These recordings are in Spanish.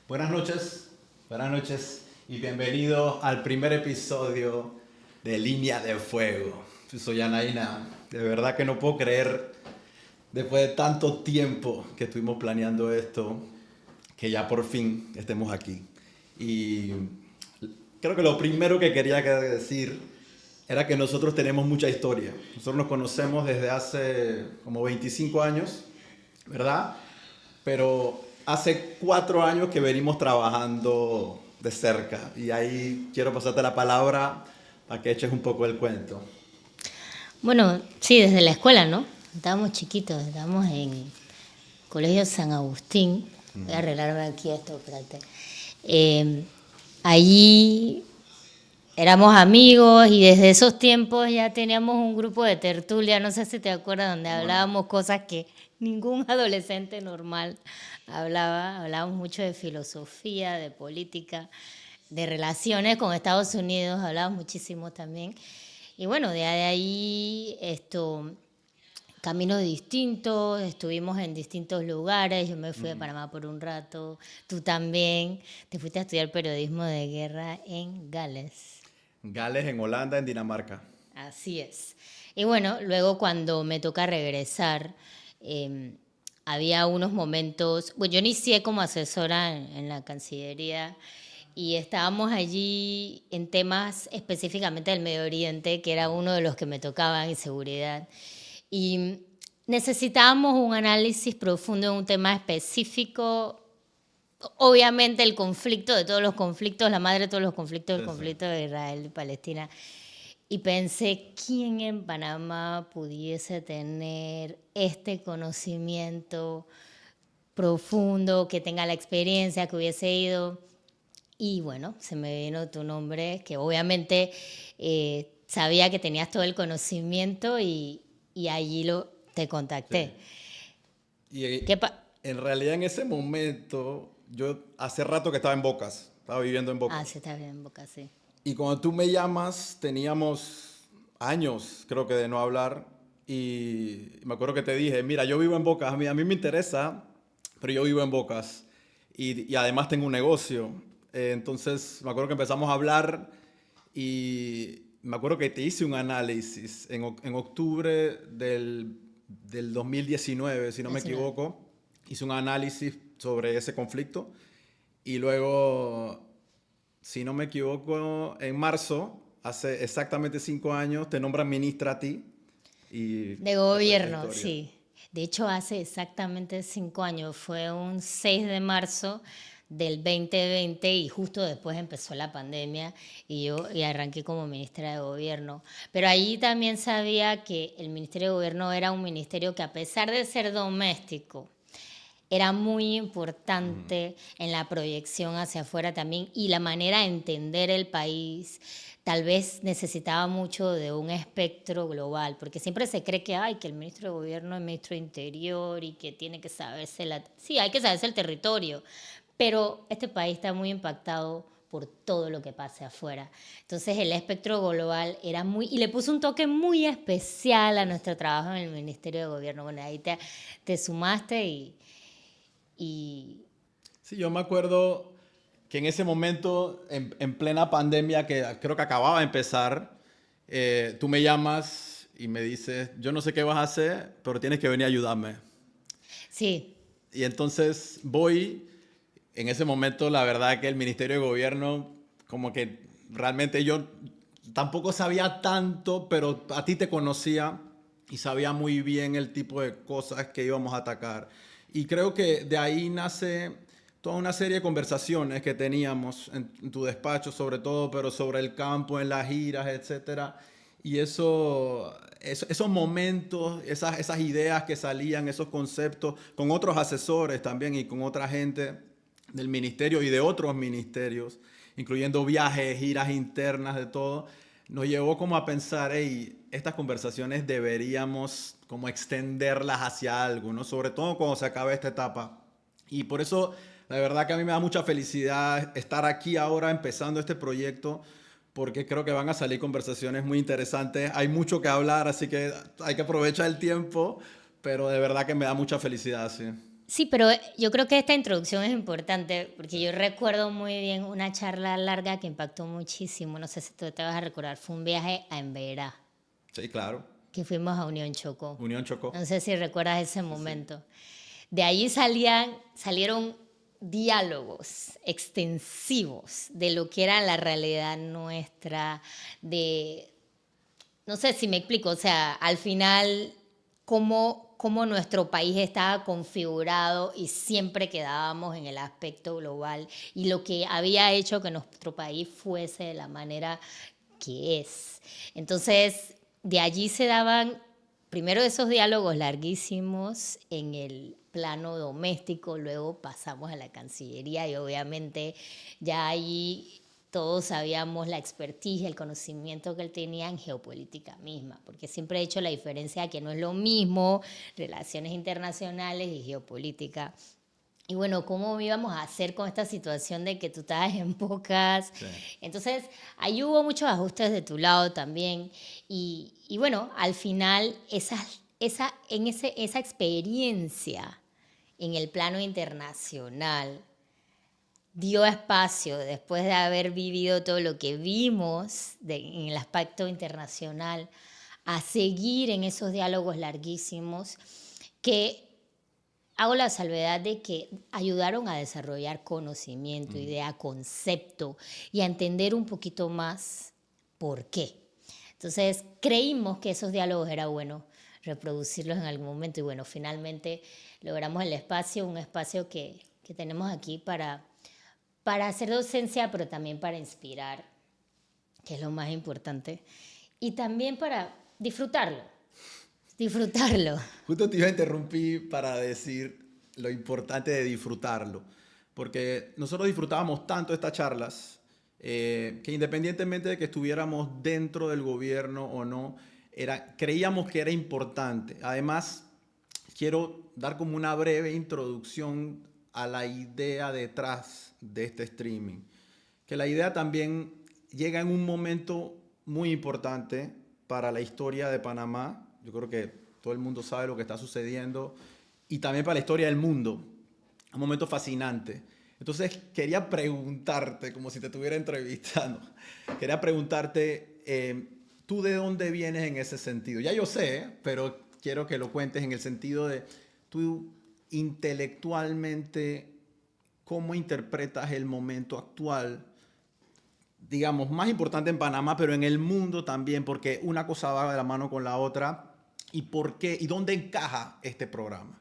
Buenas noches y bienvenido al primer episodio de Línea de Fuego. Soy Anaína, de verdad que no puedo creer, después de tanto tiempo que estuvimos planeando esto, que ya por fin estemos aquí. Y creo que lo primero que quería decir era que nosotros tenemos mucha historia. Nosotros nos conocemos desde hace como 25 años, ¿verdad? Pero hace 4 años que venimos trabajando de cerca y ahí quiero pasarte la palabra para que eches un poco el cuento. Bueno, sí, desde la escuela, ¿no? Estábamos chiquitos, estábamos en Colegio San Agustín. Voy a arreglarme aquí esto, espérate. Eh, Allí éramos amigos y desde esos tiempos ya teníamos un grupo de tertulia, no sé si te acuerdas, donde Bueno, hablábamos cosas que ningún adolescente normal hablaba. Hablábamos mucho de filosofía, de política, de relaciones con Estados Unidos, hablábamos muchísimo también. Y bueno, de ahí caminos distintos, estuvimos en distintos lugares, yo me fui a Panamá por un rato, tú también, te fuiste a estudiar periodismo de guerra en Gales. Gales en Holanda, en Dinamarca. Así es. Y bueno, luego cuando me toca regresar, eh, había unos momentos, bueno, yo inicié como asesora en la Cancillería y estábamos allí en temas específicamente del Medio Oriente, que era uno de los que me tocaban, y seguridad. Y necesitábamos un análisis profundo de un tema específico. Obviamente el conflicto de todos los conflictos, la madre de todos los conflictos, el Sí, sí. conflicto de Israel y Palestina. Y pensé, ¿quién en Panamá pudiese tener este conocimiento profundo, que tenga la experiencia, que hubiese ido? Y bueno, se me vino tu nombre, que obviamente sabía que tenías todo el conocimiento y allí te Sí. contacté. Y ¿Qué pa- en realidad en ese momento, yo hace rato que estaba en Bocas, estaba viviendo en Ah, Bocas. sí, está bien, Boca, sí. Y cuando tú me llamas, teníamos años, creo que de no hablar. Y me acuerdo que te dije, mira, yo vivo en Bocas, a mí me interesa, pero yo vivo en Bocas. Y además tengo un negocio. Entonces, me acuerdo que empezamos a hablar y me acuerdo que te hice un análisis en octubre del 2019, si no me 19. equivoco. Hice un análisis sobre ese conflicto. Y luego, si no me equivoco, en marzo, hace exactamente 5 años, te nombran ministra a ti y De el resto es gobierno, historia. sí. De hecho, hace exactamente 5 años, fue un 6 de marzo del 2020 y justo después empezó la pandemia y arranqué como ministra de gobierno. Pero allí también sabía que el ministerio de gobierno era un ministerio que, a pesar de ser doméstico, era muy importante en la proyección hacia afuera también, y la manera de entender el país. Tal vez necesitaba mucho de un espectro global, porque siempre se cree que, ay, que el ministro de gobierno es ministro de interior y que tiene que saberse Sí, hay que saberse el territorio, pero este país está muy impactado por todo lo que pase afuera. Entonces el espectro global era muy... Y le puso un toque muy especial a Sí, sí. nuestro trabajo en el Ministerio de Gobierno. Bueno, ahí te sumaste y Sí, yo me acuerdo que en ese momento, en plena pandemia, que creo que acababa de empezar, tú me llamas y me dices, yo no sé qué vas a hacer, pero tienes que venir a ayudarme. sí, Y entonces voy, en ese momento la verdad que el Ministerio de Gobierno, como que realmente yo tampoco sabía tanto, pero a ti te conocía y sabía muy bien el tipo de cosas que íbamos a atacar. Y creo que de ahí nace toda una serie de conversaciones que teníamos en tu despacho, sobre todo, pero sobre el campo, en las giras, etcétera. Y esos momentos, esas ideas que salían, esos conceptos, con otros asesores también y con otra gente del ministerio y de otros ministerios, incluyendo viajes, giras internas, de todo, nos llevó como a pensar, hey, estas conversaciones deberíamos como extenderlas hacia algo, ¿no? Sobre todo cuando se acabe esta etapa. Y por eso, la verdad que a mí me da mucha felicidad estar aquí ahora empezando este proyecto, porque creo que van a salir conversaciones muy interesantes. Hay mucho que hablar, así que hay que aprovechar el tiempo, pero de verdad que me da mucha felicidad, sí. Sí, pero yo creo que esta introducción es importante porque yo recuerdo muy bien una charla larga que impactó muchísimo. No sé si tú te vas a recordar. Fue un viaje a Emberá, Sí, claro. que fuimos a Unión Chocó. Unión Chocó. No sé si recuerdas ese Sí, sí. momento. De allí salieron diálogos extensivos de lo que era la realidad nuestra, de, no sé si me explico, o sea, al final, cómo nuestro país estaba configurado y siempre quedábamos en el aspecto global y lo que había hecho que nuestro país fuese de la manera que es. Entonces, de allí se daban primero esos diálogos larguísimos en el plano doméstico, luego pasamos a la Cancillería y obviamente ya ahí todos sabíamos la expertise, el conocimiento que él tenía en geopolítica misma, porque siempre he hecho la diferencia que no es lo mismo relaciones internacionales y geopolítica. Y bueno, ¿cómo íbamos a hacer con esta situación de que tú estabas en pocas? Sí. Entonces, ahí hubo muchos ajustes de tu lado también. Y bueno, al final, esa experiencia en el plano internacional dio espacio, después de haber vivido todo lo que vimos en el aspecto internacional, a seguir en esos diálogos larguísimos que hago la salvedad de que ayudaron a desarrollar conocimiento, idea, concepto y a entender un poquito más por qué. Entonces creímos que esos diálogos era bueno reproducirlos en algún momento y bueno, finalmente logramos el espacio, un espacio que tenemos aquí para hacer docencia, pero también para inspirar, que es lo más importante, y también para disfrutarlo, disfrutarlo. Justo te iba a interrumpir para decir lo importante de disfrutarlo, porque nosotros disfrutábamos tanto estas charlas que independientemente de que estuviéramos dentro del gobierno o no, creíamos que era importante. Además, quiero dar como una breve introducción a la idea detrás de este streaming, que la idea también llega en un momento muy importante para la historia de Panamá. Yo creo que todo el mundo sabe lo que está sucediendo y también para la historia del mundo. Un momento fascinante. Entonces quería preguntarte, como si te estuviera entrevistando, quería preguntarte, ¿tú de dónde vienes en ese sentido? Ya yo sé, pero quiero que lo cuentes en el sentido de tú intelectualmente, ¿cómo interpretas el momento actual? Digamos, más importante en Panamá, pero en el mundo también, porque una cosa va de la mano con la otra. ¿Y por qué? ¿Y dónde encaja este programa?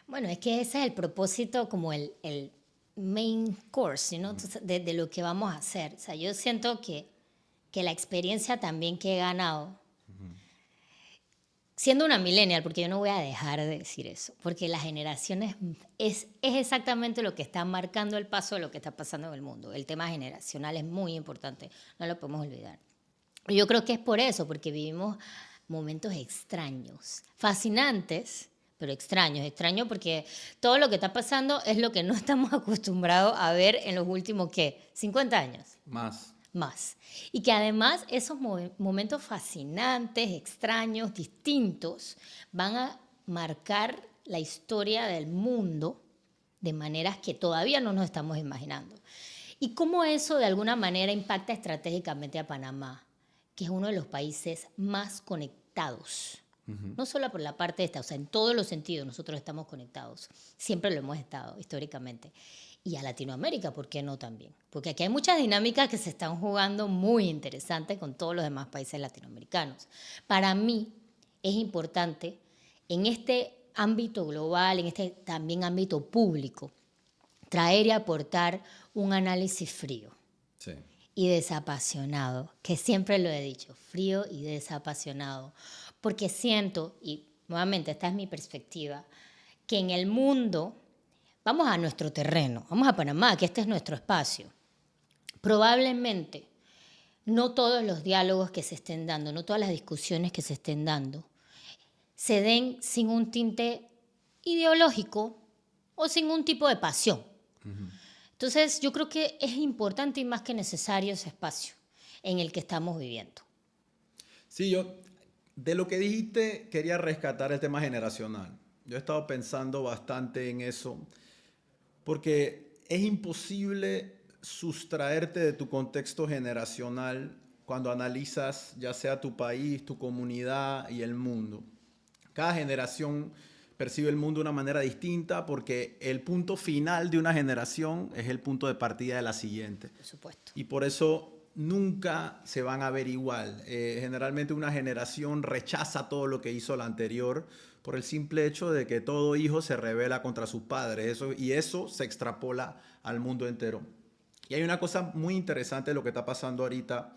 Bueno, es que ese es el propósito como el main course, ¿no? De lo que vamos a hacer. O sea, yo siento que la experiencia también que he ganado, siendo una millennial, porque yo no voy a dejar de decir eso, porque las generaciones es exactamente lo que está marcando el paso de lo que está pasando en el mundo. El tema generacional es muy importante, no lo podemos olvidar. Yo creo que es por eso, porque vivimos momentos extraños, fascinantes, pero extraños. Extraños porque todo lo que está pasando es lo que no estamos acostumbrados a ver en los últimos, ¿qué? 50 años. Más. Y que además esos momentos fascinantes, extraños, distintos, van a marcar la historia del mundo de maneras que todavía no nos estamos imaginando. Y cómo eso de alguna manera impacta estratégicamente a Panamá, que es uno de los países más conectados. No solo por la parte esta, o sea, en todos los sentidos nosotros estamos conectados. Siempre lo hemos estado, históricamente. Y a Latinoamérica, ¿por qué no también? Porque aquí hay muchas dinámicas que se están jugando muy interesantes con todos los demás países latinoamericanos. Para mí es importante en este ámbito global, en este también ámbito público, traer y aportar un análisis frío. Sí. Y desapasionado, que siempre lo he dicho, frío y desapasionado, porque siento, y nuevamente esta es mi perspectiva, que en el mundo, vamos a nuestro terreno, vamos a Panamá, que este es nuestro espacio, probablemente no todos los diálogos que se estén dando, no todas las discusiones que se estén dando, se den sin un tinte ideológico o sin un tipo de pasión. Entonces, yo creo que es importante y más que necesario ese espacio en el que estamos viviendo. Sí, yo de lo que dijiste quería rescatar el tema generacional. Yo he estado pensando bastante en eso, porque es imposible sustraerte de tu contexto generacional cuando analizas ya sea tu país, tu comunidad y el mundo. Cada generación percibe el mundo de una manera distinta porque el punto final de una generación es el punto de partida de la siguiente. Por supuesto. Y por eso nunca se van a ver igual. Generalmente una generación rechaza todo lo que hizo la anterior por el simple hecho de que todo hijo se rebela contra sus padres. Y eso se extrapola al mundo entero. Y hay una cosa muy interesante de lo que está pasando ahorita,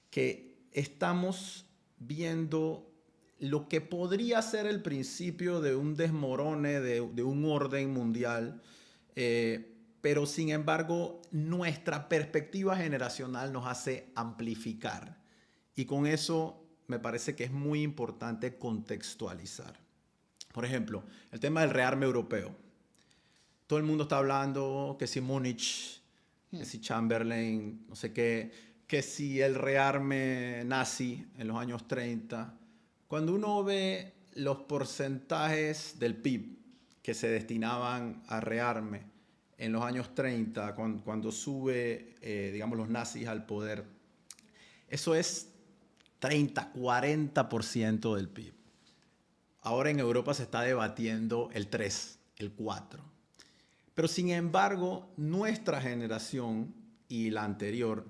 que estamos viendo lo que podría ser el principio de un desmorone, de un orden mundial, pero sin embargo nuestra perspectiva generacional nos hace amplificar. Y con eso me parece que es muy importante contextualizar. Por ejemplo, el tema del rearme europeo. Todo el mundo está hablando que si Múnich, que si Chamberlain, no sé qué, que si el rearme nazi en los años 30. Cuando uno ve los porcentajes del PIB que se destinaban a rearme en los años 30, cuando sube, digamos, los nazis al poder, eso es 30, 40% del PIB. Ahora en Europa se está debatiendo el 3, el 4. Pero sin embargo, nuestra generación y la anterior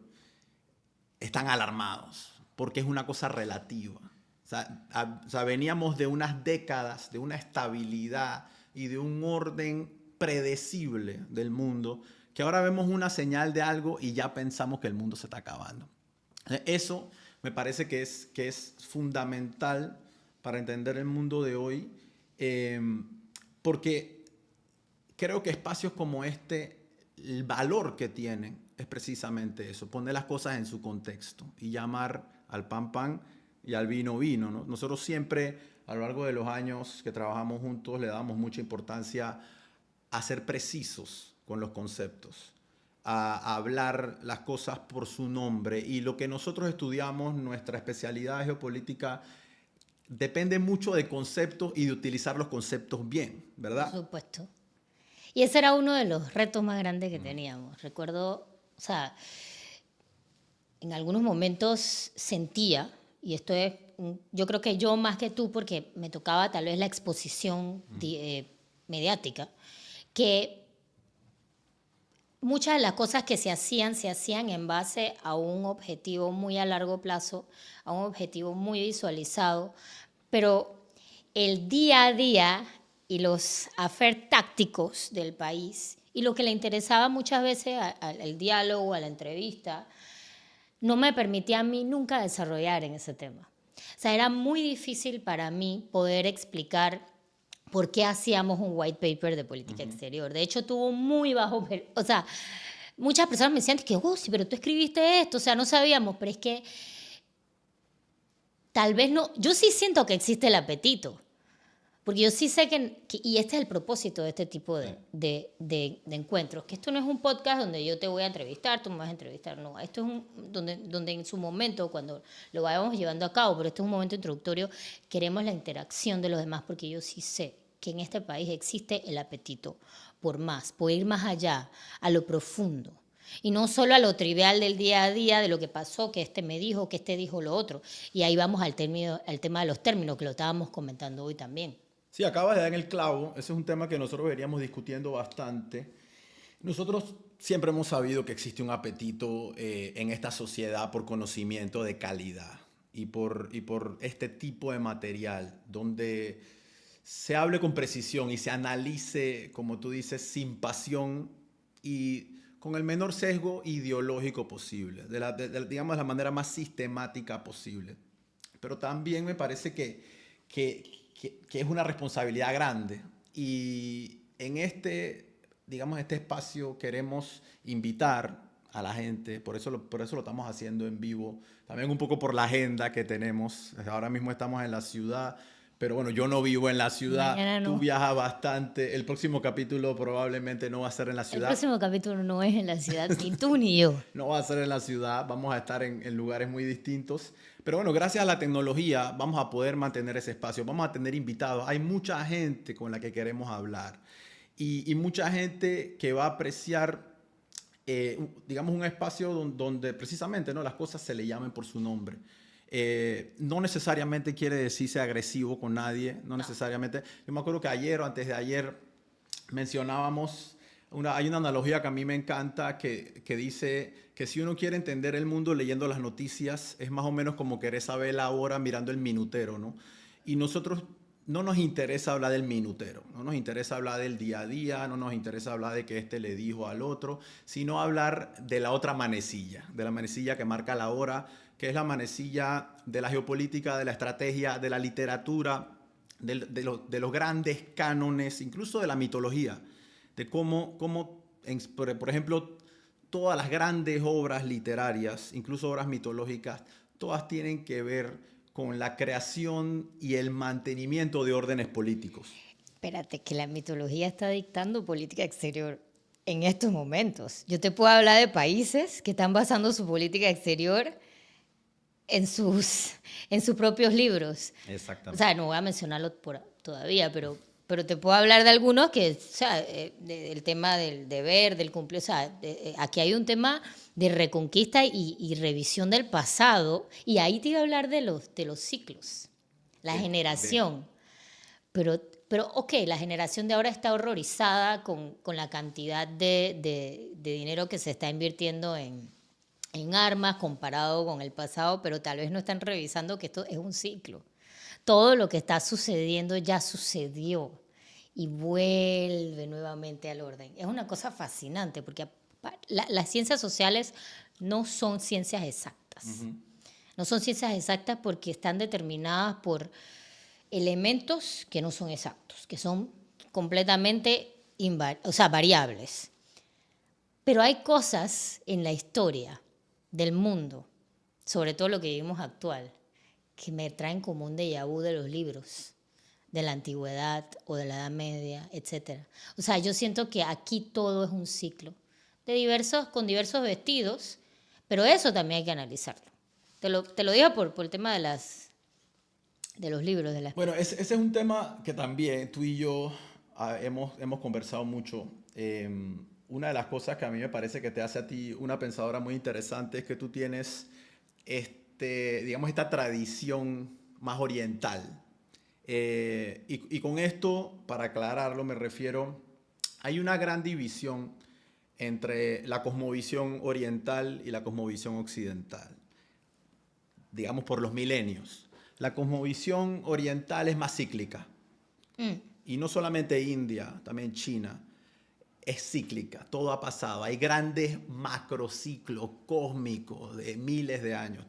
están alarmados porque es una cosa relativa. O sea, veníamos de unas décadas, de una estabilidad y de un orden predecible del mundo, que ahora vemos una señal de algo y ya pensamos que el mundo se está acabando. Eso me parece que es fundamental para entender el mundo de hoy, porque creo que espacios como este, el valor que tienen es precisamente eso, poner las cosas en su contexto y llamar al pan pan y al vino vino, ¿no? Nosotros siempre, a lo largo de los años que trabajamos juntos, le damos mucha importancia a ser precisos con los conceptos, a hablar las cosas por su nombre. Y lo que nosotros estudiamos, nuestra especialidad geopolítica, depende mucho de conceptos y de utilizar los conceptos bien, ¿verdad? Por supuesto. Y ese era uno de los retos más grandes que teníamos. Recuerdo, o sea, en algunos momentos sentía, y esto es, yo creo que yo más que tú, porque me tocaba tal vez la exposición mediática, que muchas de las cosas que se hacían en base a un objetivo muy a largo plazo, a un objetivo muy visualizado, pero el día a día y los affairs tácticos del país y lo que le interesaba muchas veces al diálogo, a la entrevista, no me permitía a mí nunca desarrollar en ese tema. O sea, era muy difícil para mí poder explicar por qué hacíamos un white paper de política exterior. De hecho, tuvo muy bajo... O sea, muchas personas me decían que, oh, sí, pero tú escribiste esto. O sea, no sabíamos, pero es que tal vez no... Yo sí siento que existe el apetito. Porque yo sí sé y este es el propósito de este tipo de encuentros, que esto no es un podcast donde yo te voy a entrevistar, tú me vas a entrevistar, no. Esto es donde en su momento, cuando lo vayamos llevando a cabo, pero este es un momento introductorio, queremos la interacción de los demás, porque yo sí sé que en este país existe el apetito por más, por ir más allá, a lo profundo. Y no solo a lo trivial del día a día, de lo que pasó, que este me dijo, que este dijo lo otro. Y ahí vamos al tema de los términos, que lo estábamos comentando hoy también. Sí, acabas de dar en el clavo. Ese es un tema que nosotros veníamos discutiendo bastante. Nosotros siempre hemos sabido que existe un apetito en esta sociedad por conocimiento de calidad y por este tipo de material donde se hable con precisión y se analice, como tú dices, sin pasión y con el menor sesgo ideológico posible, digamos, de la manera más sistemática posible. Pero también me parece que es una responsabilidad grande. Y en digamos, este espacio queremos invitar a la gente, por eso lo estamos haciendo en vivo, también un poco por la agenda que tenemos. Ahora mismo estamos en la ciudad, pero bueno, yo no vivo en la ciudad, No. Tú viajas bastante, el próximo capítulo probablemente no va a ser en la ciudad. El próximo capítulo no es en la ciudad, ni tú ni yo. No va a ser en la ciudad, vamos a estar en lugares muy distintos. Pero bueno, gracias a la tecnología vamos a poder mantener ese espacio, vamos a tener invitados. Hay mucha gente con la que queremos hablar y mucha gente que va a apreciar, digamos, un espacio donde precisamente, ¿no?, las cosas se le llamen por su nombre. No necesariamente quiere decirse agresivo con nadie, no necesariamente. Yo me acuerdo que ayer o antes de ayer mencionábamos, hay una analogía que a mí me encanta que dice que si uno quiere entender el mundo leyendo las noticias, es más o menos como querer saber la hora mirando el minutero, ¿no? Y nosotros no nos interesa hablar del minutero, no nos interesa hablar del día a día, no nos interesa hablar de que este le dijo al otro, sino hablar de la otra manecilla, de la manecilla que marca la hora, que es la manecilla de la geopolítica, de la estrategia, de la literatura, de los grandes cánones, incluso de la mitología, de cómo por ejemplo, todas las grandes obras literarias, incluso obras mitológicas, todas tienen que ver con la creación y el mantenimiento de órdenes políticos. Espérate, que la mitología está dictando política exterior en estos momentos. Yo te puedo hablar de países que están basando su política exterior en sus propios libros. Exactamente. O sea, no voy a mencionarlo todavía, pero te puedo hablar de algunos que, o sea, del tema del deber, del cumplir. O sea, aquí hay un tema de reconquista y revisión del pasado, y ahí te iba a hablar de los ciclos, la generación. Pero, ok, la generación de ahora está horrorizada con la cantidad de dinero que se está invirtiendo en armas comparado con el pasado, pero tal vez no están revisando que esto es un ciclo. Todo lo que está sucediendo ya sucedió y vuelve nuevamente al orden. Es una cosa fascinante porque las ciencias sociales no son ciencias exactas. Uh-huh. No son ciencias exactas porque están determinadas por elementos que no son exactos, que son completamente variables. Pero hay cosas en la historia del mundo, sobre todo lo que vivimos actual, que me traen como un déjà vu de los libros, de la antigüedad o de la Edad Media, etc. O sea, yo siento que aquí todo es un ciclo, con diversos vestidos, pero eso también hay que analizarlo. Te lo digo por el tema de los libros. Bueno, ese es un tema que también tú y yo hemos conversado mucho. Una de las cosas que a mí me parece que te hace a ti una pensadora muy interesante es que tú tienes digamos, esta tradición más oriental. Y con esto, para aclararlo, me refiero, hay una gran división entre la cosmovisión oriental y la cosmovisión occidental, digamos por los milenios. La cosmovisión oriental es más cíclica. Y no solamente India, también China. Es cíclica, todo ha pasado. Hay grandes macrociclos cósmicos de miles de años.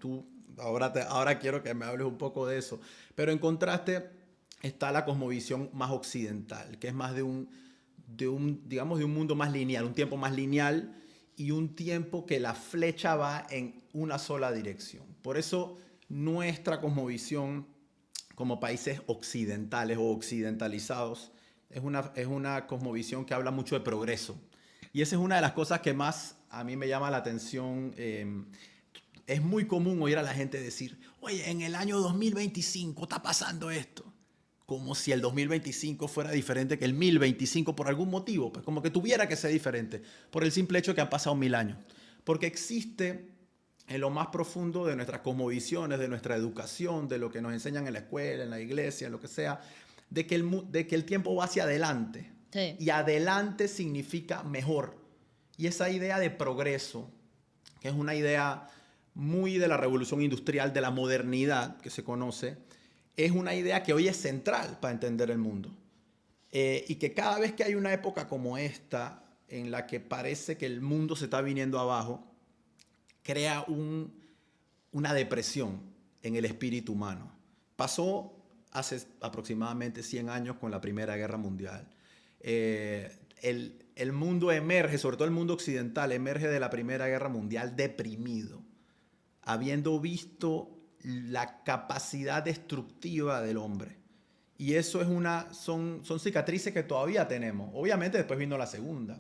Ahora quiero que me hables un poco de eso. Pero en contraste está la cosmovisión más occidental, que es más de un mundo más lineal, un tiempo más lineal y un tiempo que la flecha va en una sola dirección. Por eso nuestra cosmovisión como países occidentales o occidentalizados es una cosmovisión que habla mucho de progreso. Y esa es una de las cosas que más a mí me llama la atención. Es muy común oír a la gente decir, oye, en el año 2025 está pasando esto. Como si el 2025 fuera diferente que el 1025 por algún motivo. Pues como que tuviera que ser diferente por el simple hecho que han pasado 1000 años. Porque existe en lo más profundo de nuestras cosmovisiones, de nuestra educación, de lo que nos enseñan en la escuela, en la iglesia, en lo que sea, de que el tiempo va hacia adelante. Sí. Y adelante significa mejor. Y esa idea de progreso, que es una idea muy de la revolución industrial, de la modernidad que se conoce, es una idea que hoy es central para entender el mundo. Y que cada vez que hay una época como esta, en la que parece que el mundo se está viniendo abajo, crea una depresión en el espíritu humano. Pasó hace aproximadamente 100 años con la Primera Guerra Mundial. El mundo emerge, sobre todo el mundo occidental, emerge de la Primera Guerra Mundial deprimido, habiendo visto la capacidad destructiva del hombre. Y eso son cicatrices que todavía tenemos. Obviamente después vino la Segunda,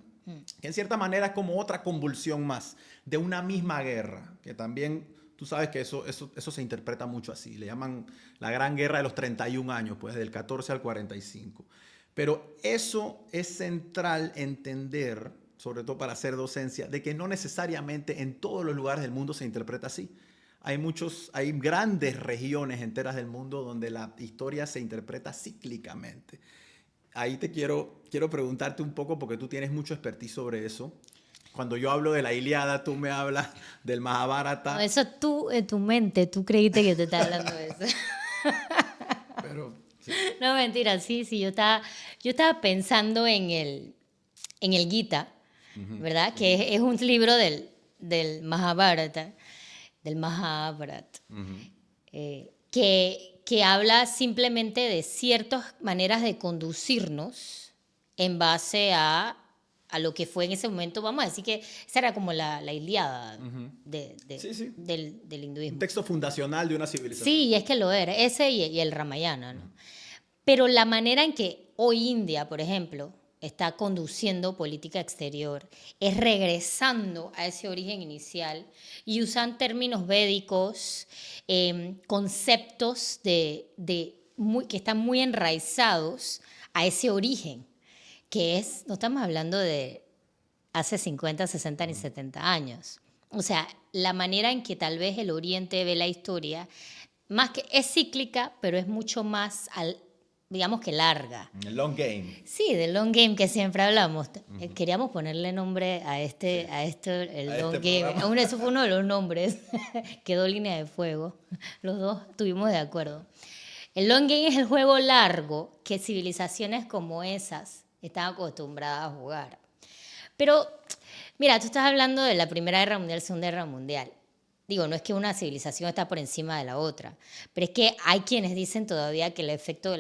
que en cierta manera es como otra convulsión más de una misma guerra, que también Tú sabes que eso se interpreta mucho así. Le llaman la Gran Guerra de los 31 años, pues del 14 al 45. Pero eso es central entender, sobre todo para hacer docencia, de que no necesariamente en todos los lugares del mundo se interpreta así. Hay grandes regiones enteras del mundo donde la historia se interpreta cíclicamente. Ahí te quiero preguntarte un poco, porque tú tienes mucho expertise sobre eso. Cuando yo hablo de la Ilíada, tú me hablas del Mahabharata. No, eso tú, en tu mente, tú creíste que te estaba hablando de eso. Pero, sí. No, mentira, sí, yo estaba pensando en el Gita, ¿verdad? Sí. Que es un libro del Mahabharata, que habla simplemente de ciertas maneras de conducirnos en base a lo que fue en ese momento. Vamos a decir que esa era como la Ilíada Sí. del hinduismo. Un texto fundacional de una civilización. Sí, y es que lo era, ese y el Ramayana, ¿no? Pero la manera en que hoy India, por ejemplo, está conduciendo política exterior es regresando a ese origen inicial y usan términos védicos, conceptos que están muy enraizados a ese origen, que no estamos hablando de hace 50, 60 ni 70 años. O sea, la manera en que tal vez el Oriente ve la historia, más que es cíclica, pero es mucho más, digamos que larga. El long game. Sí, del long game que siempre hablamos. Queríamos ponerle nombre a el long game. Aún eso fue uno de los nombres. Quedó Línea de Fuego. Los dos estuvimos de acuerdo. El long game es el juego largo que civilizaciones como esas están acostumbradas a jugar. Pero, mira, tú estás hablando de la Primera Guerra Mundial, Segunda Guerra Mundial. Digo, no es que una civilización está por encima de la otra, pero es que hay quienes dicen todavía que el efecto de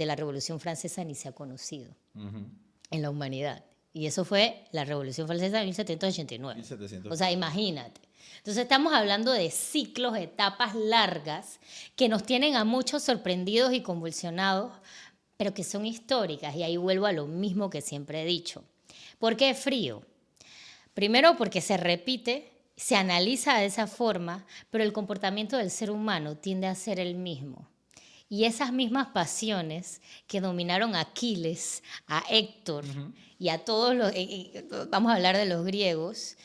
la Revolución Francesa ni se ha conocido en la humanidad. Y eso fue la Revolución Francesa de 1789. 1700. O sea, imagínate. Entonces estamos hablando de ciclos, etapas largas que nos tienen a muchos sorprendidos y convulsionados, pero que son históricas. Y ahí vuelvo a lo mismo que siempre he dicho. ¿Por qué frío? Primero porque se repite, se analiza de esa forma, pero el comportamiento del ser humano tiende a ser el mismo. Y esas mismas pasiones que dominaron a Aquiles, a Héctor y a todos los, vamos a hablar de los griegos,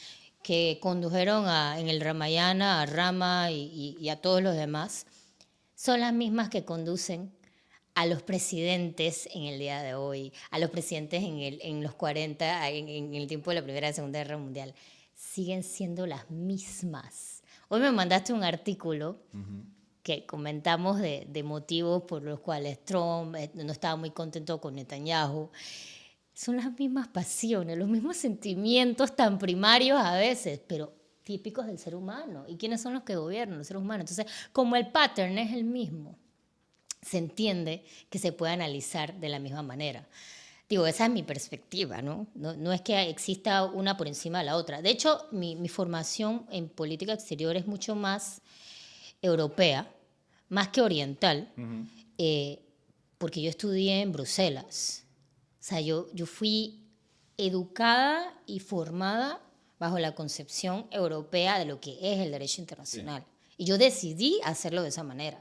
que condujeron en el Ramayana a Rama y a todos los demás, son las mismas que conducen a los presidentes en el día de hoy, a los presidentes en los 40, en el tiempo de la Primera y Segunda Guerra Mundial. Siguen siendo las mismas. Hoy me mandaste un artículo que comentamos de motivos por los cuales Trump no estaba muy contento con Netanyahu. Son las mismas pasiones, los mismos sentimientos tan primarios a veces, pero típicos del ser humano. ¿Y quiénes son los que gobiernan? Los seres humanos. Entonces, como el pattern es el mismo, se entiende que se puede analizar de la misma manera. Digo, esa es mi perspectiva, ¿no? No es que exista una por encima de la otra. De hecho, mi formación en política exterior es mucho más europea, más que oriental, porque yo estudié en Bruselas. O sea, yo fui educada y formada bajo la concepción europea de lo que es el derecho internacional. Sí. Y yo decidí hacerlo de esa manera.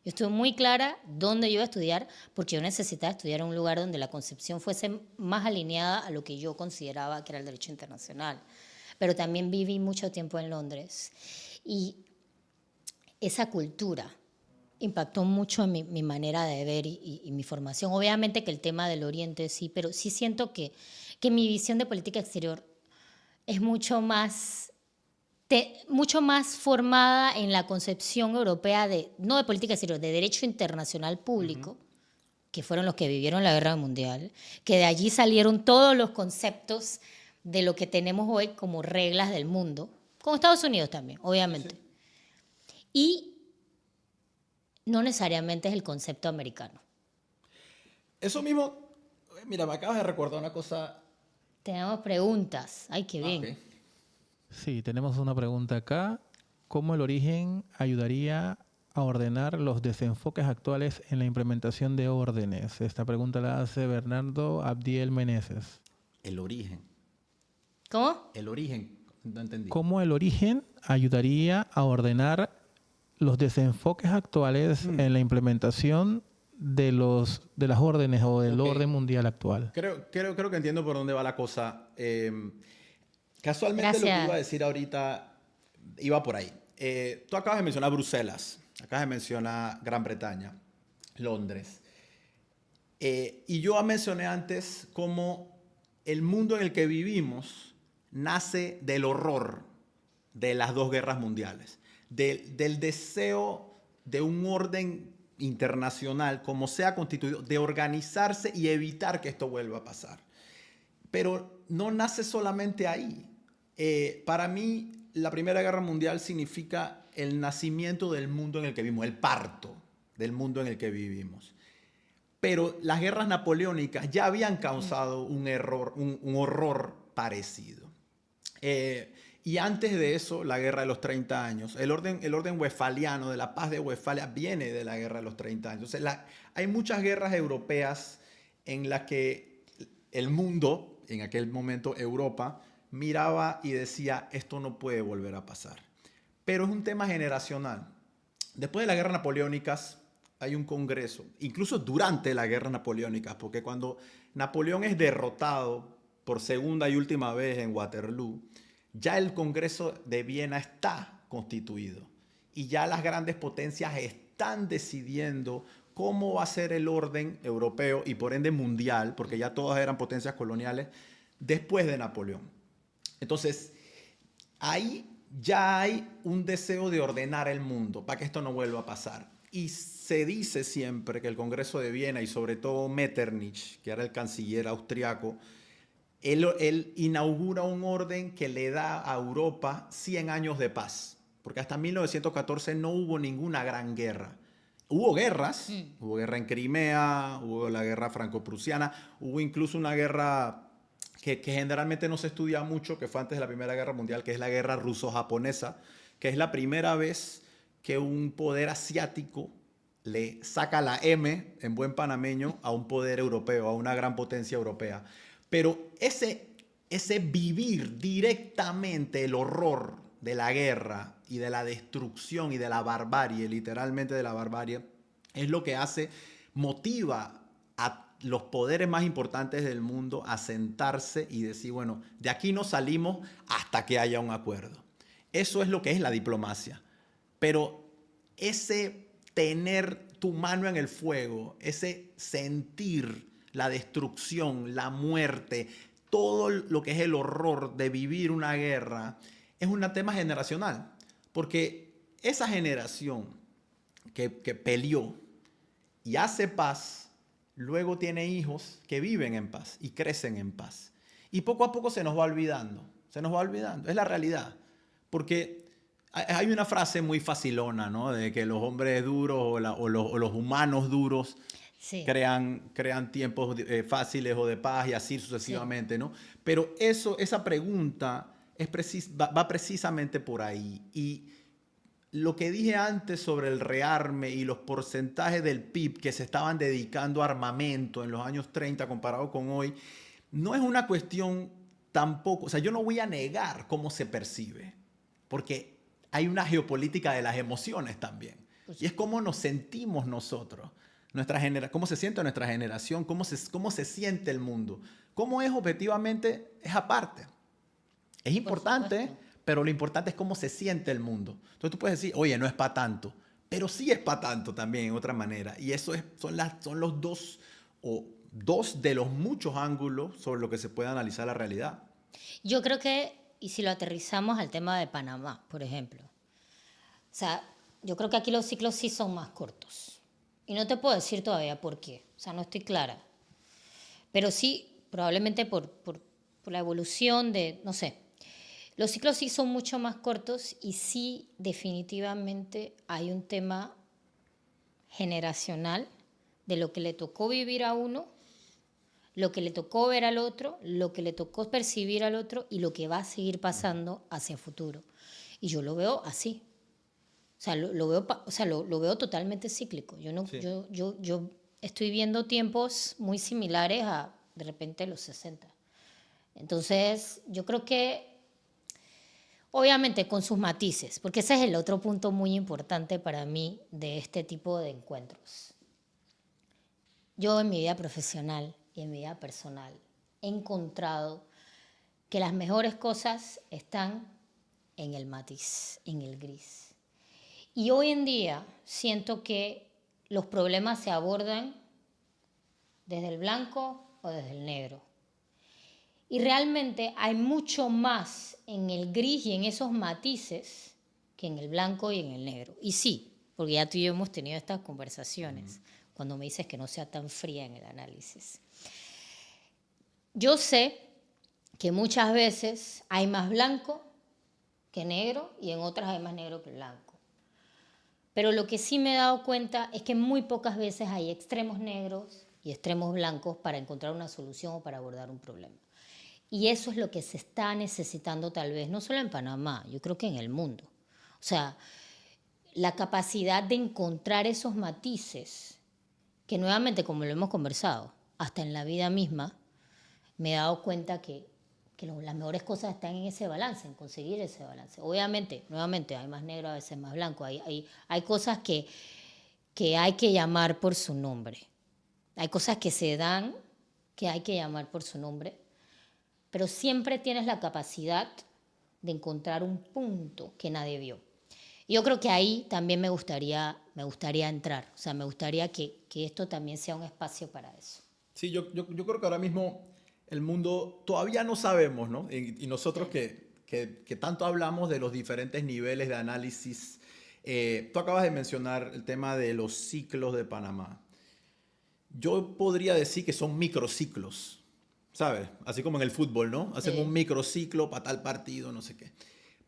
Yo estuve muy clara dónde yo iba a estudiar, porque yo necesitaba estudiar en un lugar donde la concepción fuese más alineada a lo que yo consideraba que era el derecho internacional. Pero también viví mucho tiempo en Londres. Y esa cultura impactó mucho en mi manera de ver y mi formación. Obviamente que el tema del Oriente sí, pero sí siento que mi visión de política exterior es mucho más formada en la concepción europea no de política exterior, de derecho internacional público, que fueron los que vivieron la Guerra Mundial, que de allí salieron todos los conceptos de lo que tenemos hoy como reglas del mundo, con Estados Unidos también, obviamente. Sí. Y no necesariamente es el concepto americano. Eso mismo, mira, me acabas de recordar una cosa. Tenemos preguntas. Ay, qué bien. Okay. Sí, tenemos una pregunta acá. ¿Cómo el origen ayudaría a ordenar los desenfoques actuales en la implementación de órdenes? Esta pregunta la hace Bernardo Abdiel Meneses. El origen. ¿Cómo? El origen, no entendí. ¿Cómo el origen ayudaría a ordenar los desenfoques actuales en la implementación de las órdenes o del orden mundial actual? Creo que entiendo por dónde va la cosa. Casualmente lo que Gracias. iba a decir ahorita iba por ahí. Tú acabas de mencionar Bruselas, acabas de mencionar Gran Bretaña, Londres. Y yo mencioné antes cómo el mundo en el que vivimos nace del horror de las dos guerras mundiales, del deseo de un orden internacional, como sea constituido, de organizarse y evitar que esto vuelva a pasar. Pero no nace solamente ahí. Para mí, la Primera Guerra Mundial significa el nacimiento del mundo en el que vivimos, el parto del mundo en el que vivimos. Pero las guerras napoleónicas ya habían causado un horror parecido. Y antes de eso, la Guerra de los 30 años, el orden westfaliano de la paz de Westfalia viene de la Guerra de los 30 años. Entonces, hay muchas guerras europeas en las que el mundo, en aquel momento Europa, miraba y decía, esto no puede volver a pasar. Pero es un tema generacional. Después de las guerras napoleónicas, hay un congreso, incluso durante las guerras napoleónicas, porque cuando Napoleón es derrotado por segunda y última vez en Waterloo, ya el Congreso de Viena está constituido y ya las grandes potencias están decidiendo cómo va a ser el orden europeo y por ende mundial, porque ya todas eran potencias coloniales, después de Napoleón. Entonces, ahí ya hay un deseo de ordenar el mundo para que esto no vuelva a pasar. Y se dice siempre que el Congreso de Viena y sobre todo Metternich, que era el canciller austriaco, él inaugura un orden que le da a Europa 100 años de paz, porque hasta 1914 no hubo ninguna gran guerra. Hubo guerras, hubo guerra en Crimea, hubo la guerra franco-prusiana, hubo incluso una guerra que generalmente no se estudia mucho, que fue antes de la Primera Guerra Mundial, que es la guerra ruso-japonesa, que es la primera vez que un poder asiático le saca la M, en buen panameño, a un poder europeo, a una gran potencia europea. Pero ese vivir directamente el horror de la guerra y de la destrucción y de la barbarie, literalmente de la barbarie, es lo que motiva a los poderes más importantes del mundo a sentarse y decir, bueno, de aquí no salimos hasta que haya un acuerdo. Eso es lo que es la diplomacia. Pero ese tener tu mano en el fuego, ese sentir la destrucción, la muerte, todo lo que es el horror de vivir una guerra, es un tema generacional. Porque esa generación que peleó y hace paz, luego tiene hijos que viven en paz y crecen en paz. Y poco a poco se nos va olvidando, es la realidad. Porque hay una frase muy facilona, ¿no? De que los hombres duros o los humanos duros Sí. crean tiempos fáciles o de paz y así sucesivamente, ¿no? Pero esa pregunta va precisamente por ahí. Y lo que dije antes sobre el rearme y los porcentajes del PIB que se estaban dedicando a armamento en los años 30 comparado con hoy, no es una cuestión tampoco, o sea, yo no voy a negar cómo se percibe, porque hay una geopolítica de las emociones también. Y es cómo nos sentimos nosotros. Cómo se siente nuestra generación, cómo se siente el mundo. Cómo es objetivamente, es aparte. Es importante, pero lo importante es cómo se siente el mundo. Entonces tú puedes decir, oye, no es para tanto, pero sí es para tanto también, en otra manera. Y eso son los dos de los muchos ángulos sobre lo que se puede analizar la realidad. Yo creo que, y si lo aterrizamos al tema de Panamá, por ejemplo, o sea, yo creo que aquí los ciclos sí son más cortos. Y no te puedo decir todavía por qué, o sea, no estoy clara. Pero sí, probablemente por la evolución de, no sé, los ciclos sí son mucho más cortos y sí definitivamente hay un tema generacional de lo que le tocó vivir a uno, lo que le tocó ver al otro, lo que le tocó percibir al otro y lo que va a seguir pasando hacia el futuro. Y yo lo veo así. O sea, lo veo totalmente cíclico. Yo estoy viendo tiempos muy similares a, de repente, los 60. Entonces, yo creo que Obviamente con sus matices, porque ese es el otro punto muy importante para mí de este tipo de encuentros. Yo en mi vida profesional y en mi vida personal he encontrado que las mejores cosas están en el matiz, en el gris. Y hoy en día siento que los problemas se abordan desde el blanco o desde el negro. Y realmente hay mucho más en el gris y en esos matices que en el blanco y en el negro. Y sí, porque ya tú y yo hemos tenido estas conversaciones, cuando me dices que no sea tan fría en el análisis. Yo sé que muchas veces hay más blanco que negro y en otras hay más negro que blanco. Pero lo que sí me he dado cuenta es que muy pocas veces hay extremos negros y extremos blancos para encontrar una solución o para abordar un problema. Y eso es lo que se está necesitando tal vez, no solo en Panamá, yo creo que en el mundo. O sea, la capacidad de encontrar esos matices, que nuevamente, como lo hemos conversado, hasta en la vida misma, me he dado cuenta que las mejores cosas están en ese balance, en conseguir ese balance. Obviamente, nuevamente, hay más negro, a veces más blanco. Hay cosas que hay que llamar por su nombre. Hay cosas que se dan que hay que llamar por su nombre. Pero siempre tienes la capacidad de encontrar un punto que nadie vio. Y yo creo que ahí también me gustaría entrar. O sea, me gustaría que esto también sea un espacio para eso. Sí, yo creo que ahora mismo el mundo todavía no sabemos, ¿no? Y nosotros que tanto hablamos de los diferentes niveles de análisis. Tú acabas de mencionar el tema de los ciclos de Panamá. Yo podría decir que son microciclos, ¿sabes? Así como en el fútbol, ¿no? Hacen un microciclo para tal partido, no sé qué.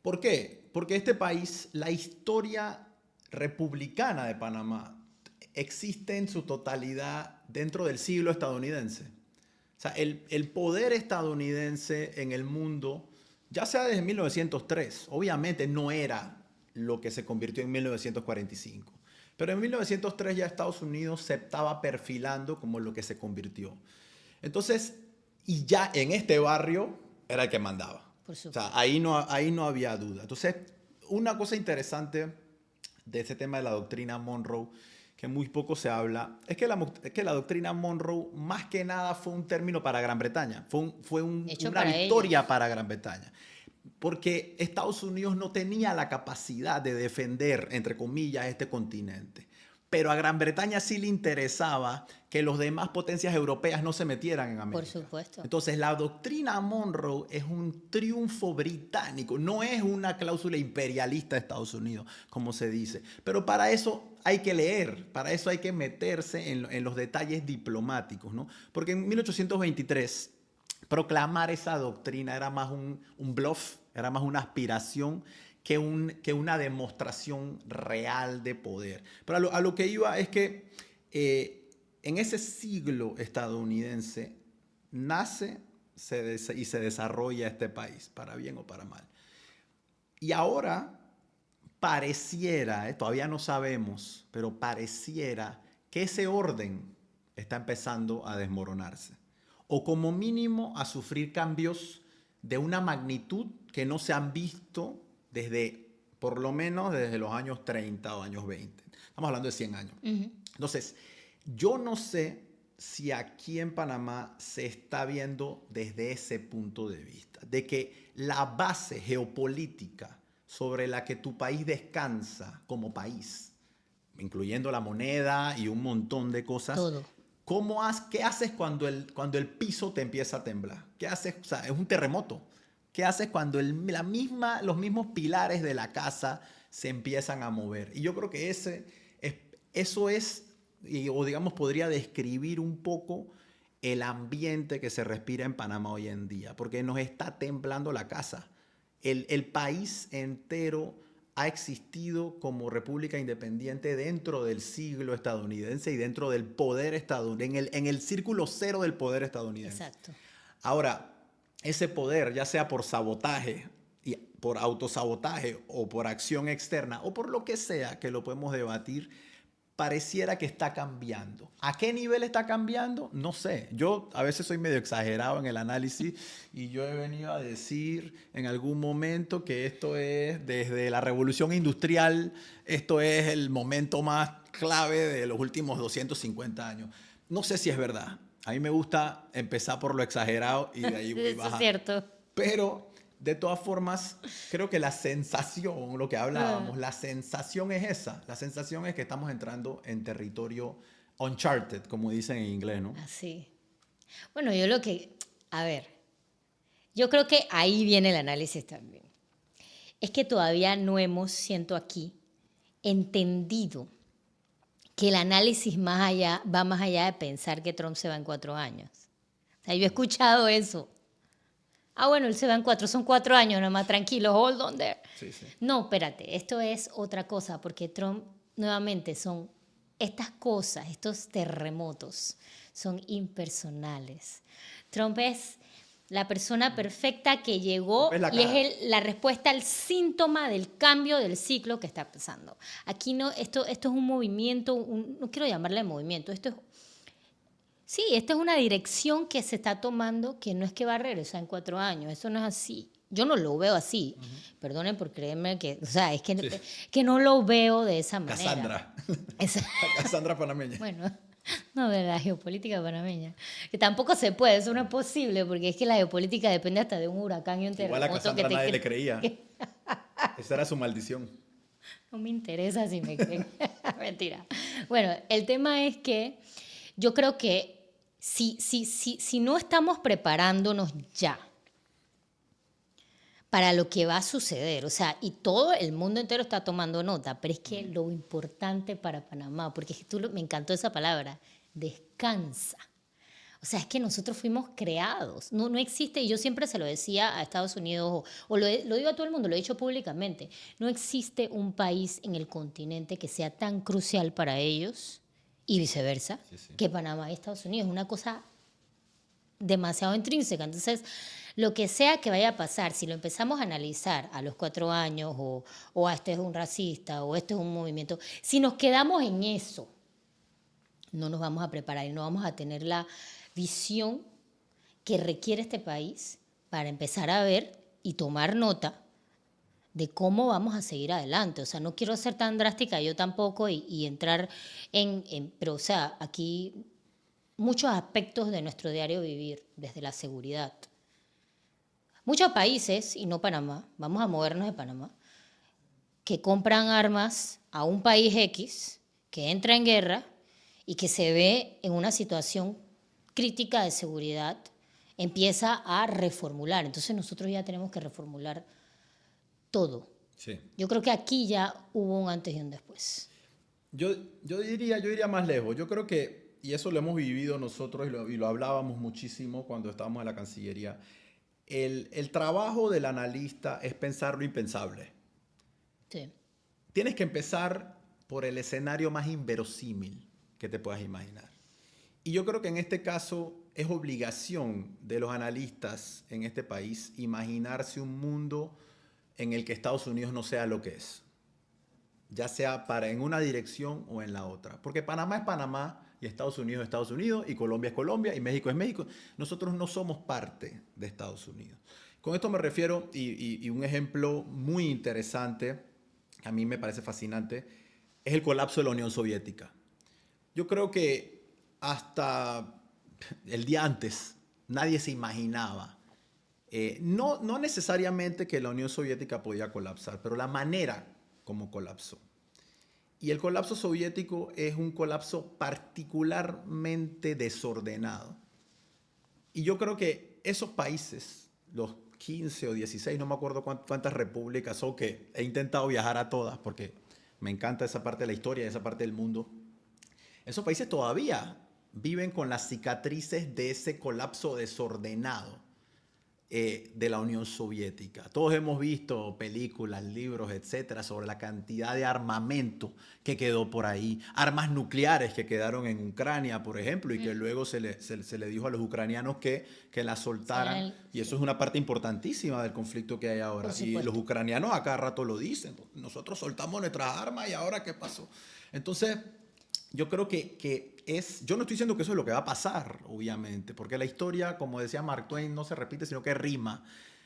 ¿Por qué? Porque este país, la historia republicana de Panamá, existe en su totalidad dentro del siglo estadounidense. O sea, el poder estadounidense en el mundo, ya sea desde 1903, obviamente no era lo que se convirtió en 1945. Pero en 1903 ya Estados Unidos se estaba perfilando como lo que se convirtió. Entonces, y ya en este barrio era el que mandaba. Por supuesto. O sea, ahí no había duda. Entonces, una cosa interesante de ese tema de la doctrina Monroe, que muy poco se habla, es que la doctrina Monroe más que nada fue un término para Gran Bretaña. Fue una victoria para Gran Bretaña. Porque Estados Unidos no tenía la capacidad de defender, entre comillas, este continente. Pero a Gran Bretaña sí le interesaba que los demás potencias europeas no se metieran en América. Por supuesto. Entonces, la doctrina Monroe es un triunfo británico, no es una cláusula imperialista de Estados Unidos, como se dice. Pero para eso hay que leer, para eso hay que meterse en los detalles diplomáticos, ¿no? Porque en 1823 proclamar esa doctrina era más un bluff, era más una aspiración que una demostración real de poder. Pero a lo que iba es que en ese siglo estadounidense nace y se desarrolla este país, para bien o para mal. Y ahora pareciera, todavía no sabemos, pero pareciera que ese orden está empezando a desmoronarse. O como mínimo a sufrir cambios de una magnitud que no se han visto por lo menos desde los años 30 o años 20. Estamos hablando de 100 años. Entonces, yo no sé si aquí en Panamá se está viendo desde ese punto de vista, de que la base geopolítica sobre la que tu país descansa como país, incluyendo la moneda y un montón de cosas. Todo. ¿Qué haces cuando el piso te empieza a temblar? ¿Qué haces? O sea, es un terremoto. ¿Qué haces cuando los mismos pilares de la casa se empiezan a mover? Y yo creo que eso es, o digamos, podría describir un poco el ambiente que se respira en Panamá hoy en día, porque nos está temblando la casa. El país entero ha existido como república independiente dentro del siglo estadounidense y dentro del poder estadounidense, en el círculo cero del poder estadounidense. Exacto. Ahora, ese poder, ya sea por sabotaje, por autosabotaje o por acción externa o por lo que sea, que lo podemos debatir, pareciera que está cambiando. ¿A qué nivel está cambiando? No sé. Yo a veces soy medio exagerado en el análisis y yo he venido a decir en algún momento que esto es desde la revolución industrial, esto es el momento más clave de los últimos 250 años. No sé si es verdad. A mí me gusta empezar por lo exagerado y de ahí voy Eso es bajando. cierto. Pero de todas formas, creo que la sensación, lo que hablábamos, la sensación es esa. La sensación es que estamos entrando en territorio uncharted, como dicen en inglés, ¿no? Así. Bueno, a ver, yo creo que ahí viene el análisis también. Es que todavía no hemos, siento aquí, entendido que el análisis va más allá de pensar que Trump se va en 4 años. O sea, yo he escuchado eso. Ah, bueno, él se va en 4, son 4 años nomás, tranquilo, hold on there. Sí, sí. No, espérate, esto es otra cosa, porque Trump, nuevamente, son estas cosas, estos terremotos, son impersonales. Trump es la persona perfecta que llegó Es la y cara. es la respuesta al síntoma del cambio del ciclo que está pasando. Aquí no, esto es un movimiento, no quiero llamarle movimiento, sí, esta es una dirección que se está tomando que no es que va a regresar en 4 años, eso no es así. Yo no lo veo así. Perdonen por creerme que, o sea, es que, Sí. que no lo veo de esa manera. Cassandra. Esa- La Cassandra panameña. bueno, no de la geopolítica panameña. Que tampoco se puede, eso no es posible, porque es que la geopolítica depende hasta de un huracán y un Igual a terremoto Cassandra nadie le cre- creía. que Esa era su maldición. no me interesa si me creen. Mentira. Bueno, el tema es que yo creo que si no estamos preparándonos ya para lo que va a suceder, o sea, y todo el mundo entero está tomando nota, pero es que lo importante para Panamá, porque es que me encantó esa palabra, descansa. O sea, es que nosotros fuimos creados, no existe, y yo siempre se lo decía a Estados Unidos, lo digo a todo el mundo, lo he dicho públicamente, no existe un país en el continente que sea tan crucial para ellos, y viceversa, Sí, sí. que Panamá y Estados Unidos. Es una cosa demasiado intrínseca. Entonces, lo que sea que vaya a pasar, si lo empezamos a analizar a los 4 años, o este es un racista, o este es un movimiento, si nos quedamos en eso, no nos vamos a preparar y no vamos a tener la visión que requiere este país para empezar a ver y tomar nota de cómo vamos a seguir adelante. O sea, no quiero ser tan drástica yo tampoco y entrar pero o sea, aquí muchos aspectos de nuestro diario vivir, desde la seguridad. Muchos países, y no Panamá, vamos a movernos de Panamá, que compran armas a un país X, que entra en guerra y que se ve en una situación crítica de seguridad, empieza a reformular. Entonces nosotros ya tenemos que reformular todo. Sí. Yo creo que aquí ya hubo un antes y un después. Yo diría más lejos. Yo creo que, y eso lo hemos vivido nosotros y lo hablábamos muchísimo cuando estábamos en la Cancillería, el trabajo del analista es pensar lo impensable. Sí. Tienes que empezar por el escenario más inverosímil que te puedas imaginar. Y yo creo que en este caso es obligación de los analistas en este país imaginarse un mundo en el que Estados Unidos no sea lo que es, ya sea en una dirección o en la otra. Porque Panamá es Panamá y Estados Unidos es Estados Unidos y Colombia es Colombia y México es México. Nosotros no somos parte de Estados Unidos. Con esto me refiero, y un ejemplo muy interesante, que a mí me parece fascinante, es el colapso de la Unión Soviética. Yo creo que hasta el día antes nadie se imaginaba, no necesariamente que la Unión Soviética podía colapsar, pero la manera como colapsó. Y el colapso soviético es un colapso particularmente desordenado. Y yo creo que esos países, los 15 o 16, no me acuerdo cuántas repúblicas son, que he intentado viajar a todas porque me encanta esa parte de la historia, esa parte del mundo. Esos países todavía viven con las cicatrices de ese colapso desordenado de la Unión Soviética. Todos hemos visto películas, libros, etcétera, sobre la cantidad de armamento que quedó por ahí, armas nucleares que quedaron en Ucrania, por ejemplo, y que luego se le dijo a los ucranianos que las soltaran. Y eso es una parte importantísima del conflicto que hay ahora. Por Y supuesto. los ucranianos a cada rato lo dicen. Nosotros soltamos nuestras armas y ahora ¿qué pasó? Entonces, yo creo que yo no estoy diciendo que eso es lo que va a pasar, obviamente, porque la historia, como decía Mark Twain, no se repite, sino que rima.